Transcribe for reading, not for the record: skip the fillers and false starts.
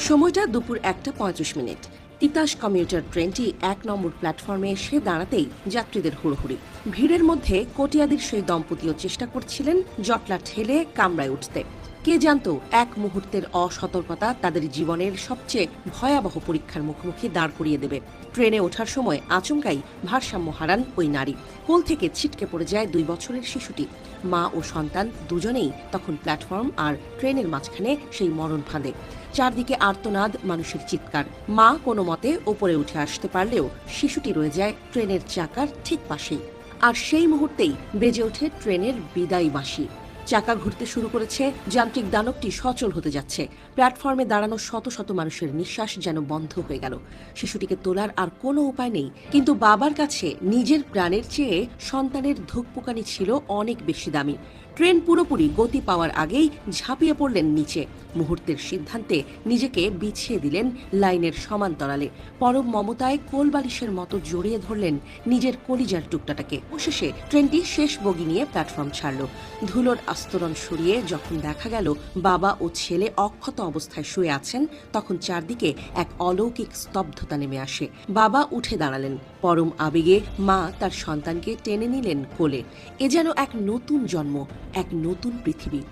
সময়টা দুপুর 1:35। তিতাস কমিউটার ট্রেনটি 1 নম্বর প্ল্যাটফর্মে এসে দাঁড়াতেই যাত্রীদের হুড়োহুড়ি। ভিড়ের মধ্যে কটিয়াদির সেই দম্পতিও চেষ্টা করছিলেন জটলা ঠেলে কামরায় উঠতে। কে জানতো এক মুহূর্তের অসতর্কতা তাদের জীবনের সবচেয়ে ভয়াবহ পরীক্ষার মুখোমুখি দাঁড় করিয়ে দেবে। ট্রেনে ওঠার সময় আচমকাই ভারসাম্য হারান ওই নারী। কোল থেকে ছিটকে পড়ে যায় 2 বছরের শিশুটি। মা ও সন্তান দুজনেই তখন প্ল্যাটফর্ম আর ট্রেনের মাঝখানে সেই মরণ ফাঁদে। চারদিকে আর্তনাদ, মানুষের চিৎকার। মা কোনো মতে ওপরে উঠে আসতে পারলেও শিশুটি রয়ে যায় ট্রেনের চাকার ঠিক পাশেই। আর সেই মুহূর্তেই বেজে ওঠে ট্রেনের বিদায়ী বাঁশি। চাকা ঘুরতে শুরু করেছে, যান্ত্রিক দানবটি সচল হতে যাচ্ছে। প্ল্যাটফর্মে দাঁড়ানো শত শত মানুষের নিঃশ্বাস যেন বন্ধ হয়ে গেল। শিশুটিকে তোলার আর কোনো উপায় নেই, কিন্তু বাবার কাছে নিজের প্রাণের চেয়ে সন্তানের ধুকপুকানি ছিল অনেক বেশি দামি। ট্রেন পুরোপুরি গতি পাওয়ার আগেই ঝাঁপিয়ে পড়লেন নিচে। মুহূর্তের সিদ্ধান্তে নিজেকে বিছিয়ে দিলেন লাইনের সমান্তরালে। পরম মমতায় কোলবালিশের মতো জড়িয়ে ধরলেন নিজের কলিজার টুকটাটাকে। অবশেষে ট্রেনটি শেষ বগি নিয়ে প্ল্যাটফর্ম ছাড়ল। ধুলোর আস্তরণ সরিয়ে যখন দেখা গেল বাবা ও ছেলে অক্ষত অবস্থায় শুয়ে আছেন, তখন চারদিকে এক অলৌকিক স্তব্ধতা নেমে আসে। বাবা উঠে দাঁড়ালেন। পরম আবেগে মা তার সন্তানকে টেনে নিলেন কোলে। এ যেন এক নতুন জন্ম, এক নতুন পৃথিবী।